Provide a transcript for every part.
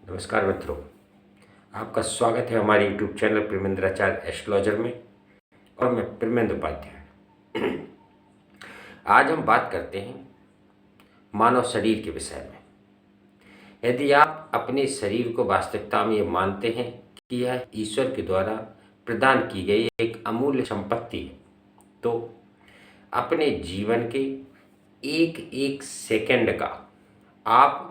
नमस्कार मित्रों, आपका स्वागत है हमारे YouTube चैनल प्रेमेंद्राचार्य एस्ट्रोलॉजर में। और मैं प्रेमेंद्र उपाध्याय। आज हम बात करते हैं मानव शरीर के विषय में। यदि आप अपने शरीर को वास्तविकता में ये मानते हैं कि यह ईश्वर के द्वारा प्रदान की गई एक अमूल्य संपत्ति है, तो अपने जीवन के एक एक सेकंड का आप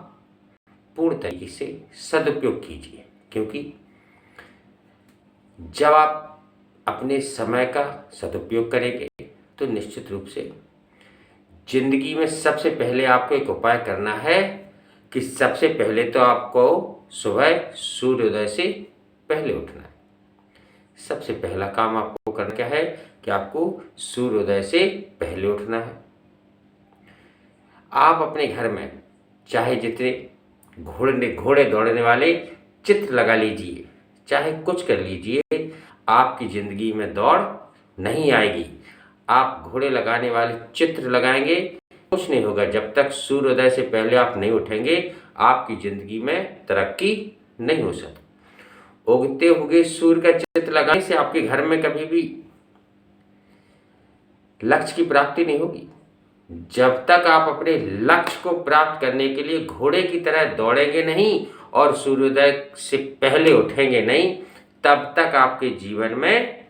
पूर्ण तरीके से सदुपयोग कीजिए, क्योंकि जब आप अपने समय का सदुपयोग करेंगे तो निश्चित रूप से जिंदगी में सबसे पहले आपको एक उपाय करना है कि सबसे पहले तो आपको सुबह सूर्योदय से पहले उठना है। सबसे पहला काम आपको करना क्या है कि आपको सूर्योदय से पहले उठना है। आप अपने घर में चाहे जितने घोड़े दौड़ने वाले चित्र लगा लीजिए, चाहे कुछ कर लीजिए, आपकी ज़िंदगी में दौड़ नहीं आएगी। आप घोड़े लगाने वाले चित्र लगाएंगे, कुछ नहीं होगा। जब तक सूर्योदय से पहले आप नहीं उठेंगे, आपकी ज़िंदगी में तरक्की नहीं हो सकती। उगते हुए सूर्य का चित्र लगाने से आपके घर में कभी भी लक्ष्य की प्राप्ति नहीं होगी। जब तक आप अपने लक्ष्य को प्राप्त करने के लिए घोड़े की तरह दौड़ेंगे नहीं और सूर्योदय से पहले उठेंगे नहीं, तब तक आपके जीवन में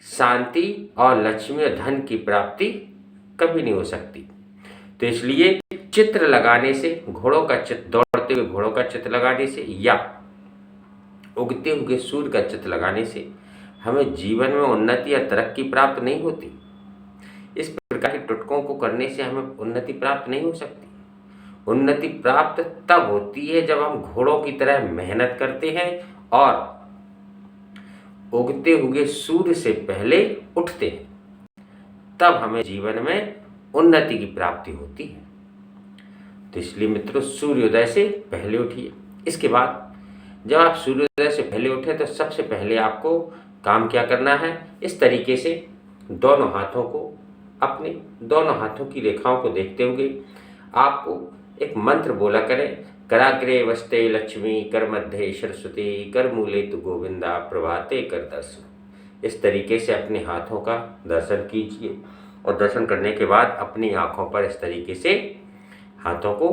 शांति और लक्ष्मी और धन की प्राप्ति कभी नहीं हो सकती। तो इसलिए चित्र लगाने से, घोड़ों का चित्र, दौड़ते हुए घोड़ों का चित्र लगाने से या उगते हुए सूर्य का चित्र लगाने से हमें जीवन में उन्नति या तरक्की प्राप्त नहीं होती। इस प्रकार के टुटकों को करने से हमें उन्नति प्राप्त नहीं हो सकती। उन्नति प्राप्त तब होती है जब हम घोड़ों की तरह मेहनत करते हैं और उगते हुए सूर्य से पहले उठते हैं, तब हमें जीवन में उन्नति की प्राप्ति होती है। तो इसलिए मित्रों, सूर्योदय से पहले उठिए। इसके बाद जब आप सूर्योदय से पहले उठे तो सबसे पहले आपको काम क्या करना है, इस तरीके से दोनों हाथों को, अपने दोनों हाथों की रेखाओं को देखते हुए आपको एक मंत्र बोला करें। कराग्रे वस्ते लक्ष्मी, कर मध्य सरस्वती, कर मूले तु गोविंदा, प्रभाते कर दर्शन। इस तरीके से अपने हाथों का दर्शन कीजिए और दर्शन करने के बाद अपनी आँखों पर इस तरीके से हाथों को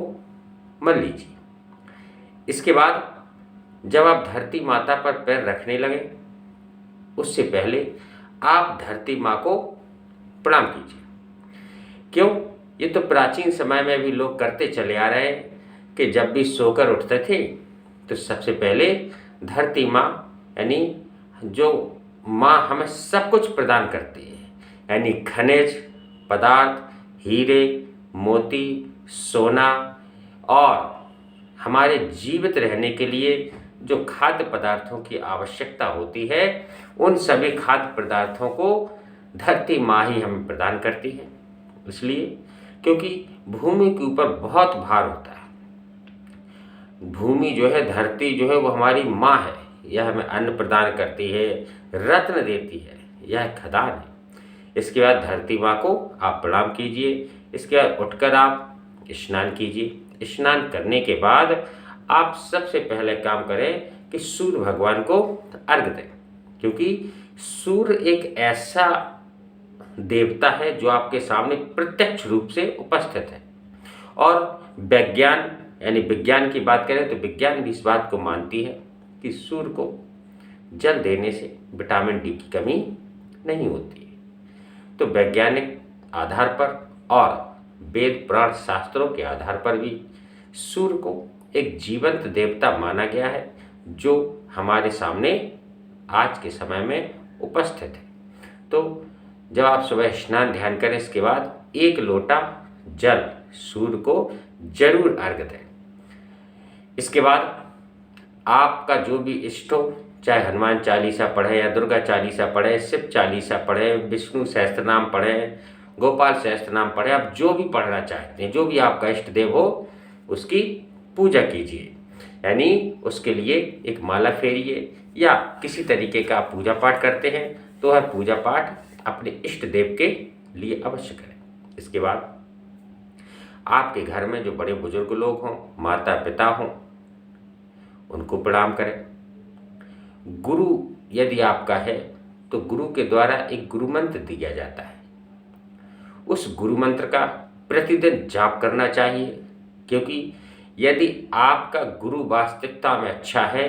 मल लीजिए। इसके बाद जब आप धरती माता पर पैर रखने लगे, उससे पहले आप धरती माँ को प्रणाम कीजिए। क्यों? ये तो प्राचीन समय में भी लोग करते चले आ रहे हैं कि जब भी सोकर उठते थे तो सबसे पहले धरती माँ, यानी जो माँ हमें सब कुछ प्रदान करती है, यानी खनिज पदार्थ, हीरे मोती, सोना और हमारे जीवित रहने के लिए जो खाद्य पदार्थों की आवश्यकता होती है, उन सभी खाद्य पदार्थों को धरती माँ ही हमें प्रदान करती है। इसलिए क्योंकि भूमि के ऊपर बहुत भार होता है। भूमि जो है, धरती जो है, वो हमारी माँ है। यह हमें अन्न प्रदान करती है, रत्न देती है, यह खदान है। इसके बाद धरती माँ को आप प्रणाम कीजिए। इसके बाद उठकर आप स्नान कीजिए। स्नान करने के बाद आप सबसे पहले काम करें कि सूर्य भगवान को अर्घ्य दें, क्योंकि सूर्य एक ऐसा देवता है जो आपके सामने प्रत्यक्ष रूप से उपस्थित है। और विज्ञान, यानी विज्ञान की बात करें तो विज्ञान भी इस बात को मानती है कि सूर्य को जल देने से विटामिन डी की कमी नहीं होती है। तो वैज्ञानिक आधार पर और वेद पुराण शास्त्रों के आधार पर भी सूर्य को एक जीवंत देवता माना गया है, जो हमारे सामने आज के समय में उपस्थित है। तो जब आप सुबह स्नान ध्यान करें, इसके बाद एक लोटा जल सूर्य को जरूर अर्घ्य दें। इसके बाद आपका जो भी इष्ट हो, चाहे हनुमान चालीसा पढ़े या दुर्गा चालीसा पढ़े, शिव चालीसा पढ़े, विष्णु सहस्त्रनाम पढ़े, गोपाल सहस्त्रनाम पढ़े, आप जो भी पढ़ना चाहते हैं, जो भी आपका इष्ट देव हो, उसकी पूजा कीजिए। यानी उसके लिए एक माला फेरिए, या किसी तरीके का आप पूजा पाठ करते हैं तो वह पूजा पाठ अपने इष्ट देव के लिए अवश्य करें। इसके बाद आपके घर में जो बड़े बुजुर्ग लोग हों, माता पिता हों, उनको प्रणाम करें। गुरु यदि आपका है तो गुरु के द्वारा एक गुरु मंत्र दिया जाता है, उस गुरु मंत्र का प्रतिदिन जाप करना चाहिए, क्योंकि यदि आपका गुरु वास्तविकता में अच्छा है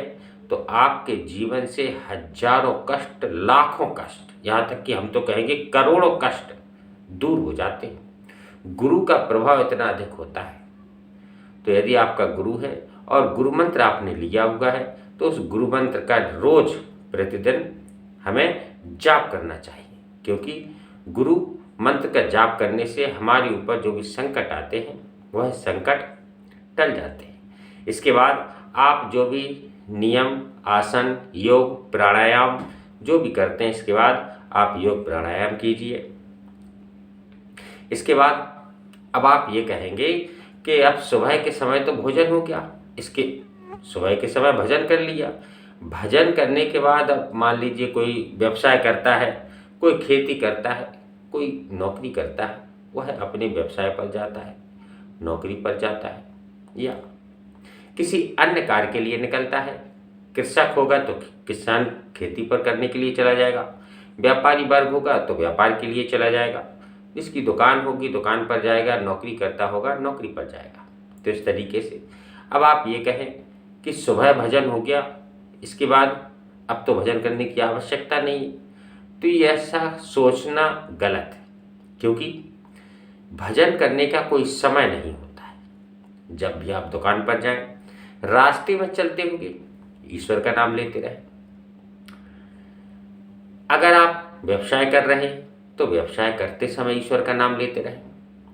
तो आपके जीवन से हजारों कष्ट, लाखों कष्ट, यहाँ तक कि हम तो कहेंगे करोड़ों कष्ट दूर हो जाते हैं। गुरु का प्रभाव इतना अधिक होता है। तो यदि आपका गुरु है और गुरु मंत्र आपने लिया हुआ है तो उस गुरु मंत्र का रोज प्रतिदिन हमें जाप करना चाहिए, क्योंकि गुरु मंत्र का जाप करने से हमारे ऊपर जो भी संकट आते हैं वह संकट टल जाते हैं। इसके बाद आप जो भी नियम, आसन, योग, प्राणायाम जो भी करते हैं, इसके बाद आप योग प्राणायाम कीजिए। इसके बाद अब आप ये कहेंगे कि अब सुबह के समय तो भोजन हो गया, इसके सुबह के समय भजन कर लिया। भजन करने के बाद अब मान लीजिए कोई व्यवसाय करता है, कोई खेती करता है, कोई नौकरी करता है, वह अपने व्यवसाय पर जाता है, नौकरी पर जाता है, या किसी अन्य कार्य के लिए निकलता है। कृषक होगा तो किसान खेती पर करने के लिए चला जाएगा, व्यापारी वर्ग होगा तो व्यापार के लिए चला जाएगा, जिसकी दुकान होगी दुकान पर जाएगा, नौकरी करता होगा नौकरी पर जाएगा। तो इस तरीके से अब आप ये कहें कि सुबह भजन हो गया, इसके बाद अब तो भजन करने की आवश्यकता नहीं है, तो ये ऐसा सोचना गलत है, क्योंकि भजन करने का कोई समय नहीं होता है। जब भी आप दुकान पर जाएं, रास्ते में चलते हुए ईश्वर का नाम लेते रहें। अगर आप व्यवसाय कर रहे हैं तो व्यवसाय करते समय ईश्वर का नाम लेते रहें।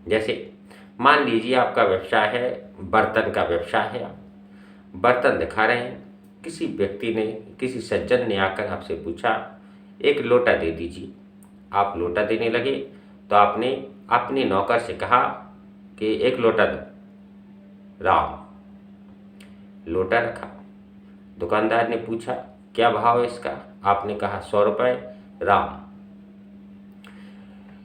जैसे मान लीजिए आपका व्यवसाय है, बर्तन का व्यवसाय है, आप बर्तन दिखा रहे हैं, किसी व्यक्ति ने, किसी सज्जन ने आकर आपसे पूछा एक लोटा दे दीजिए, आप लोटा देने लगे तो आपने अपने नौकर से कहा कि एक लोटा दो, राम। लोटा रखा, दुकानदार ने पूछा क्या भाव है इसका, आपने कहा 100 रुपये, राम।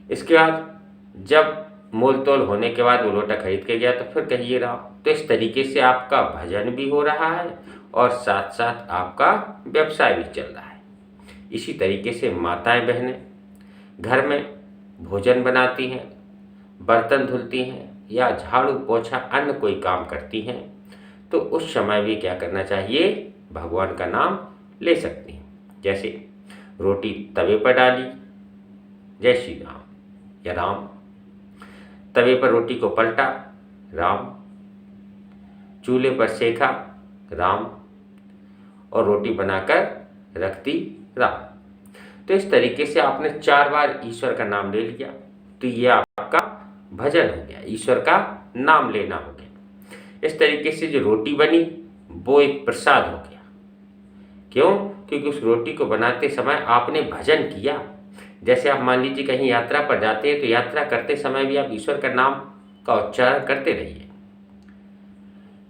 इसके बाद जब मोल तोल होने के बाद वो लोटा खरीद के गया तो फिर कहिए राम। तो इस तरीके से आपका भजन भी हो रहा है और साथ साथ आपका व्यवसाय भी चल रहा है। इसी तरीके से माताएं बहनें घर में भोजन बनाती हैं, बर्तन धुलती हैं या झाड़ू पोछा अन्य कोई काम करती हैं, तो उस समय भी क्या करना चाहिए, भगवान का नाम ले सकती हैं। जैसे रोटी तवे पर डाली, जय श्री राम या राम। तवे पर रोटी को पलटा, राम। चूल्हे पर सेका, राम। और रोटी बनाकर रख दी, राम। तो इस तरीके से आपने 4 बार ईश्वर का नाम ले लिया, तो ये आपका भजन हो गया, ईश्वर का नाम लेना हो गया। इस तरीके से जो रोटी बनी वो एक प्रसाद हो गया। क्यों? क्योंकि उस रोटी को बनाते समय आपने भजन किया। जैसे आप मान लीजिए कहीं यात्रा पर जाते हैं तो यात्रा करते समय भी आप ईश्वर का नाम का उच्चारण करते रहिए।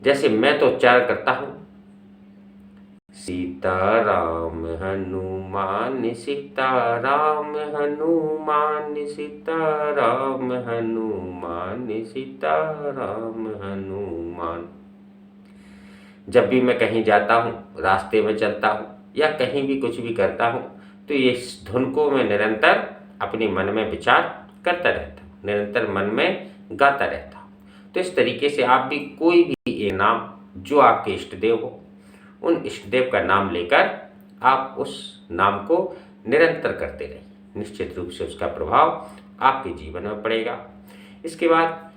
जैसे मैं तो उच्चारण करता हूँ, सीताराम हनुमान सीताराम हनुमान सीताराम हनुमान सीताराम हनुमान। जब भी मैं कहीं जाता हूँ, रास्ते में चलता हूँ या कहीं भी कुछ भी करता हूँ, तो ये इस धुन को मैं निरंतर अपने मन में विचार करता रहता हूँ, निरंतर मन में गाता रहता हूँ। तो इस तरीके से आप भी कोई भी एक नाम जो आपके इष्ट देव हो, उन इष्ट देव का नाम लेकर आप उस नाम को निरंतर करते रहिए। निश्चित रूप से उसका प्रभाव आपके जीवन में पड़ेगा। इसके बाद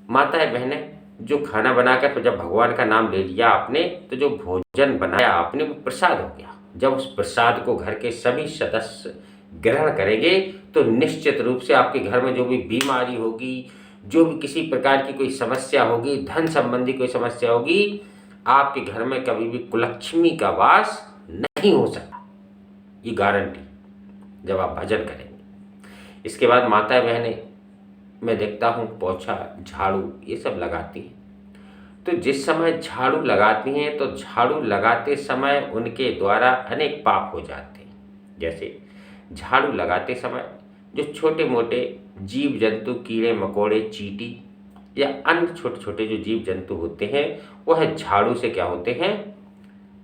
माताएं बहनें जो खाना बनाकर तो जब भगवान का नाम ले लिया आपने, तो जो भोजन बनाया आपने वो प्रसाद हो गया। जब उस प्रसाद को घर के सभी सदस्य ग्रहण करेंगे तो निश्चित रूप से आपके घर में जो भी बीमारी होगी, जो भी किसी प्रकार की कोई समस्या होगी, धन संबंधी कोई समस्या होगी, आपके घर में कभी भी कुलक्ष्मी का वास नहीं हो सकता। ये गारंटी जब आप भजन करेंगे। इसके बाद माता बहनें मैं देखता हूँ पोछा, झाड़ू ये सब लगाती हैं। तो जिस समय झाड़ू लगाती हैं तो झाड़ू लगाते समय उनके द्वारा अनेक पाप हो जाते हैं। जैसे झाड़ू लगाते समय जो छोटे मोटे जीव जंतु, कीड़े मकोड़े, चींटी या अन्य छोटे छोटे जो जीव जंतु होते हैं वह झाड़ू से क्या होते हैं,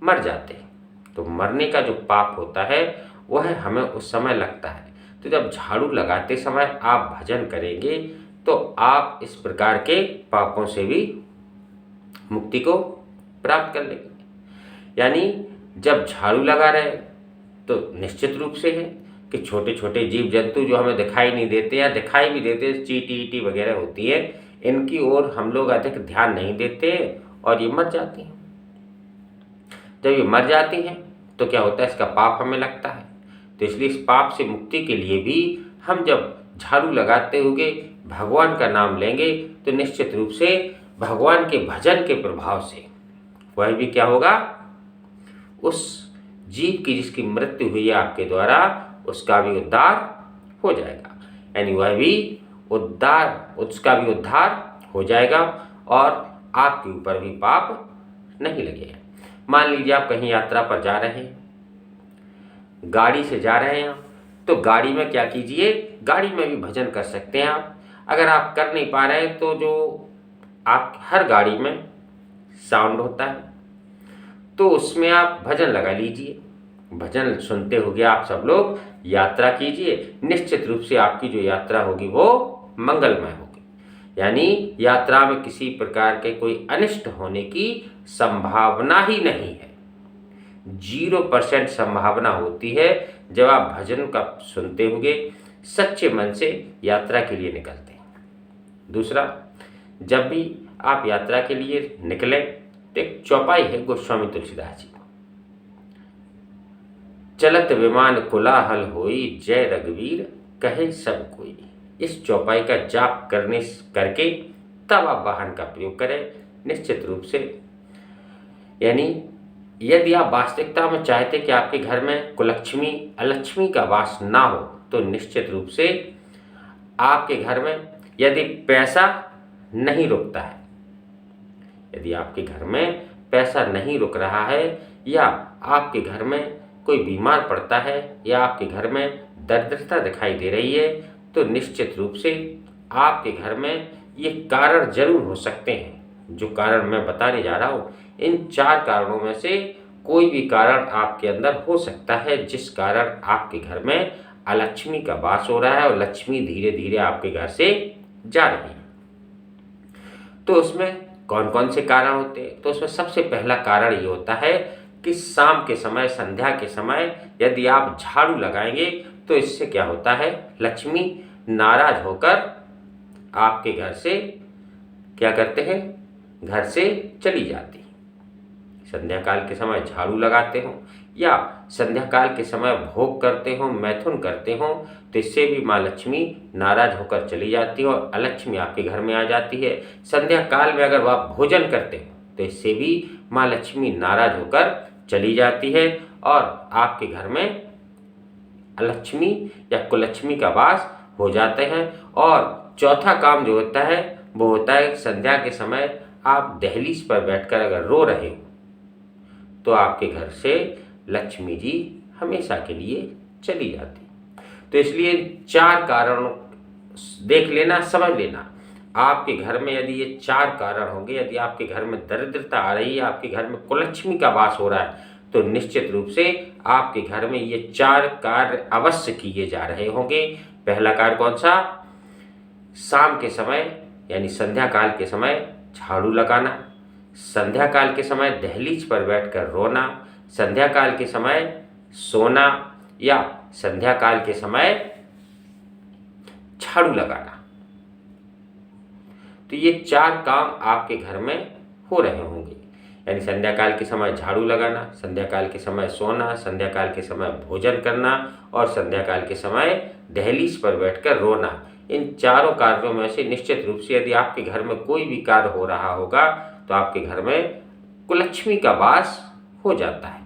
मर जाते हैं। तो मरने का जो पाप होता है वह हमें उस समय लगता है। तो जब झाड़ू लगाते समय आप भजन करेंगे तो आप इस प्रकार के पापों से भी मुक्ति को प्राप्त कर लेंगे। यानी जब झाड़ू लगा रहे तो निश्चित रूप से है कि छोटे छोटे जीव जंतु जो हमें दिखाई नहीं देते या दिखाई भी देते, चींटी ईटी वगैरह होती है, इनकी ओर हम लोग अधिक ध्यान नहीं देते और ये मर जाती हैं। जब ये मर जाती हैं तो क्या होता है, इसका पाप हमें लगता है। तो इसलिए इस पाप से मुक्ति के लिए भी हम जब झाड़ू लगाते हुए भगवान का नाम लेंगे तो निश्चित रूप से भगवान के भजन के प्रभाव से वह भी क्या होगा, उस जीव की जिसकी मृत्यु हुई है आपके द्वारा, उसका भी उद्धार हो जाएगा। यानी वह भी उसका भी उद्धार हो जाएगा और आपके ऊपर भी पाप नहीं लगेगा। मान लीजिए आप कहीं यात्रा पर जा रहे हैं, गाड़ी से जा रहे हैं, तो गाड़ी में क्या कीजिए, गाड़ी में भी भजन कर सकते हैं आप। अगर आप कर नहीं पा रहे हैं तो जो आप हर गाड़ी में साउंड होता है तो उसमें आप भजन लगा लीजिए, भजन सुनते हुए आप सब लोग यात्रा कीजिए। निश्चित रूप से आपकी जो यात्रा होगी वो मंगलमय होगी। यानी यात्रा में किसी प्रकार के कोई अनिष्ट होने की संभावना ही नहीं है। 0% संभावना होती है जब आप भजन का सुनते हुए सच्चे मन से यात्रा के लिए निकलते हैं। दूसरा, जब भी आप यात्रा के लिए निकले तो एक चौपाई है गोस्वामी तुलसीदास जी, चलत विमान कोलाहल होई, जय रघुवीर कहे सब कोई। इस चौपाई का जाप करके तब आप वाहन का प्रयोग करें निश्चित रूप से। यानी यदि आप वास्तविकता में चाहते कि आपके घर में कुलक्ष्मी अलक्ष्मी का वास ना हो तो निश्चित रूप से आपके घर में यदि पैसा नहीं रुकता है, यदि आपके घर में पैसा नहीं रुक रहा है या आपके घर में कोई बीमार पड़ता है या आपके घर में दरिद्रता दिखाई दे रही है तो निश्चित रूप से आपके घर में ये कारण जरूर हो सकते हैं। जो कारण मैं बताने जा रहा हूँ, इन 4 कारणों में से कोई भी कारण आपके अंदर हो सकता है जिस कारण आपके घर में अलक्ष्मी का वास हो रहा है और लक्ष्मी धीरे धीरे आपके घर से जा रही है। तो उसमें कौन कौन से कारण होते हैं? तो उसमें सबसे पहला कारण ये होता है कि शाम के समय, संध्या के समय यदि आप झाड़ू लगाएंगे तो इससे क्या होता है, लक्ष्मी नाराज होकर आपके घर से क्या करते हैं, घर से चली जाती है। संध्या काल के समय झाड़ू लगाते हो या संध्या काल के समय भोग करते हो, मैथुन करते हो, तो इससे भी माँ लक्ष्मी नाराज होकर चली जाती है और अलक्ष्मी आपके घर में आ जाती है। संध्या काल में अगर आप भोजन करते हो तो इससे भी माँ लक्ष्मी नाराज होकर चली जाती है और आपके घर में अलक्ष्मी या कुलक्ष्मी का वास हो जाते हैं। और चौथा काम जो होता है वो होता है संध्या के समय आप दहलीज पर बैठकर अगर रो रहे हो तो आपके घर से लक्ष्मी जी हमेशा के लिए चली जाती। तो इसलिए 4 कारण देख लेना, समझ लेना। आपके घर में यदि ये 4 कारण होंगे, यदि आपके घर में दरिद्रता आ रही है, आपके घर में कुलक्ष्मी का वास हो रहा है, तो निश्चित रूप से आपके घर में ये 4 कार्य अवश्य किए जा रहे होंगे। पहला कार्य कौन सा, शाम के समय यानी संध्या काल के समय झाड़ू लगाना, संध्या काल के समय दहलीज पर बैठकर रोना, संध्या काल के समय सोना या संध्या काल के समय झाड़ू लगाना। तो ये 4 काम आपके घर में हो रहे होंगे। यानी संध्या काल के समय झाड़ू लगाना, संध्या काल के समय सोना, संध्या काल के समय भोजन करना और संध्या काल के समय दहलीज पर बैठकर रोना। इन 4 कार्यों में से निश्चित रूप से यदि आपके घर में कोई भी कार्य हो रहा होगा तो आपके घर में कुलक्ष्मी का वास हो जाता है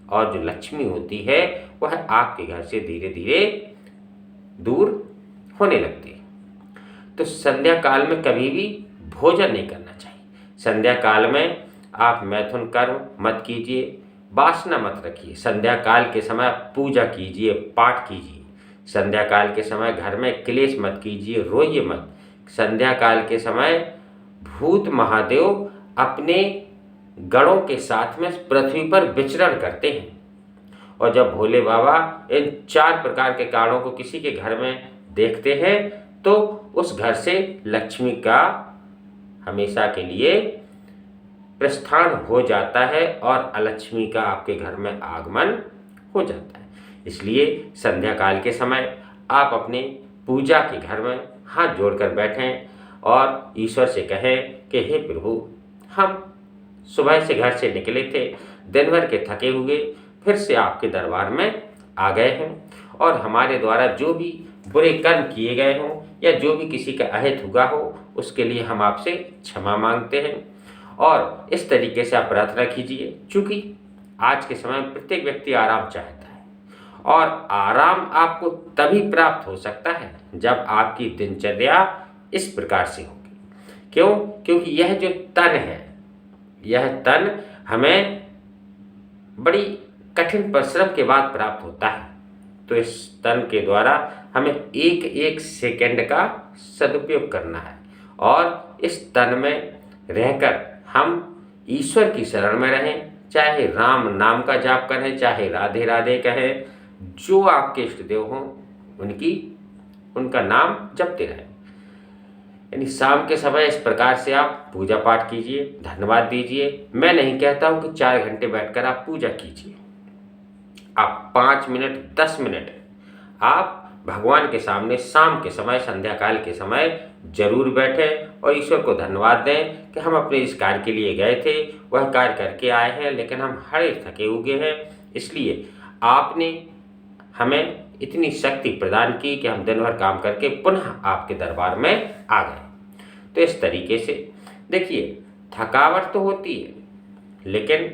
और जो लक्ष्मी होती है वह आपके घर से धीरे धीरे दूर होने लगती है। तो संध्या काल में कभी भी भोजन नहीं करना चाहिए। संध्या काल में आप मैथुन कर्म मत कीजिए, वासना मत रखिए। संध्या काल के समय पूजा कीजिए, पाठ कीजिए। संध्या काल के समय घर में क्लेश मत कीजिए, रोइए मत। संध्या काल के समय भूत महादेव अपने गणों के साथ में पृथ्वी पर विचरण करते हैं। और जब भोले बाबा इन 4 प्रकार के कारणों को किसी के घर में देखते हैं तो उस घर से लक्ष्मी का हमेशा के लिए प्रस्थान हो जाता है और अलक्ष्मी का आपके घर में आगमन हो जाता है। इसलिए संध्या काल के समय आप अपने पूजा के घर में हाथ जोड़कर बैठें और ईश्वर से कहें कि हे प्रभु, हम सुबह से घर से निकले थे, दिन भर के थके हुए फिर से आपके दरबार में आ गए हैं और हमारे द्वारा जो भी बुरे कर्म किए गए हों या जो भी किसी का अहित हुआ हो उसके लिए हम आपसे क्षमा मांगते हैं। और इस तरीके से आप प्रार्थना कीजिए। चूँकि आज के समय में प्रत्येक व्यक्ति आराम चाहता है और आराम आपको तभी प्राप्त हो सकता है जब आपकी दिनचर्या इस प्रकार से होगी। क्यों? क्योंकि यह जो तन है, यह तन हमें बड़ी कठिन परिश्रम के बाद प्राप्त होता है। तो इस तन के द्वारा हमें एक एक सेकंड का सदुपयोग करना है और इस तन में रहकर हम ईश्वर की शरण में रहें। चाहे राम नाम का जाप करें, चाहे राधे राधे कहें, जो आपके इष्ट देव हों उनका नाम जपते रहें। यानी शाम के समय इस प्रकार से आप पूजा पाठ कीजिए, धन्यवाद दीजिए। मैं नहीं कहता हूँ कि 4 घंटे बैठकर आप पूजा कीजिए। आप 5 मिनट 10 मिनट आप भगवान के सामने शाम के समय, संध्या काल के समय जरूर बैठें और ईश्वर को धन्यवाद दें कि हम अपने इस कार्य के लिए गए थे, वह कार्य करके आए हैं, लेकिन हम हरे थके हुए हैं, इसलिए आपने हमें इतनी शक्ति प्रदान की कि हम दिन भर काम करके पुनः आपके दरबार में आ गए। तो इस तरीके से देखिए, थकावट तो होती है, लेकिन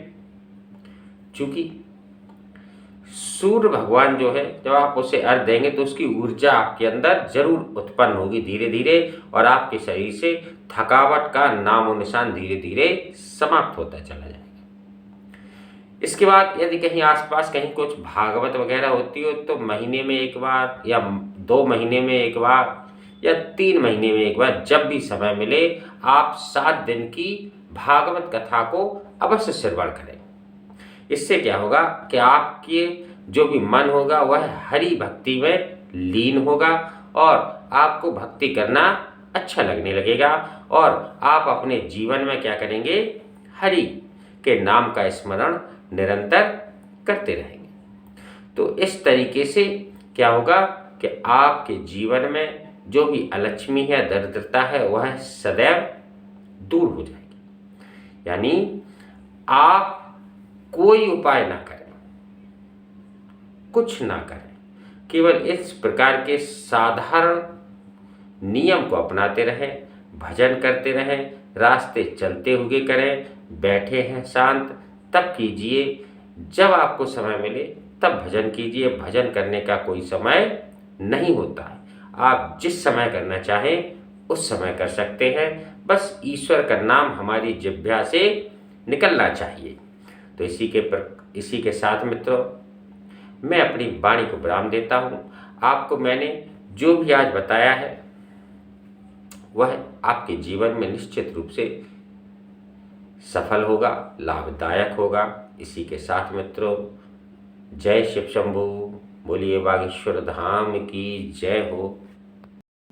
चूंकि सूर्य भगवान जो है, जब आप उसे अर्घ देंगे तो उसकी ऊर्जा आपके अंदर जरूर उत्पन्न होगी धीरे धीरे और आपके शरीर से थकावट का नामो निशान धीरे धीरे समाप्त होता चला जाएगा। इसके बाद यदि कहीं आसपास कहीं कुछ भागवत वगैरह होती हो तो महीने में एक बार या 2 महीने में एक बार या 3 महीने में एक बार, जब भी समय मिले, आप 7 दिन की भागवत कथा को अवश्य श्रवण करें। इससे क्या होगा कि आपके जो भी मन होगा वह हरि भक्ति में लीन होगा और आपको भक्ति करना अच्छा लगने लगेगा और आप अपने जीवन में क्या करेंगे, हरि के नाम का स्मरण निरंतर करते रहेंगे। तो इस तरीके से क्या होगा कि आपके जीवन में जो भी अलक्ष्मी है, दरिद्रता है, वह सदैव दूर हो जाएगी। यानी आप कोई उपाय ना करें, कुछ ना करें, केवल इस प्रकार के साधारण नियम को अपनाते रहें, भजन करते रहें, रास्ते चलते हुए करें, बैठे हैं शांत तब कीजिए, जब आपको समय मिले तब भजन कीजिए। भजन करने का कोई समय नहीं होता है, आप जिस समय करना चाहें उस समय कर सकते हैं। बस ईश्वर का नाम हमारी जिह्वा से निकलना चाहिए। तो इसी के साथ मित्रों, मैं अपनी वाणी को विराम देता हूँ। आपको मैंने जो भी आज बताया है वह आपके जीवन में निश्चित रूप से सफल होगा, लाभदायक होगा। इसी के साथ मित्रों, जय शिव शंभू, बोलिए बागेश्वर धाम की जय हो।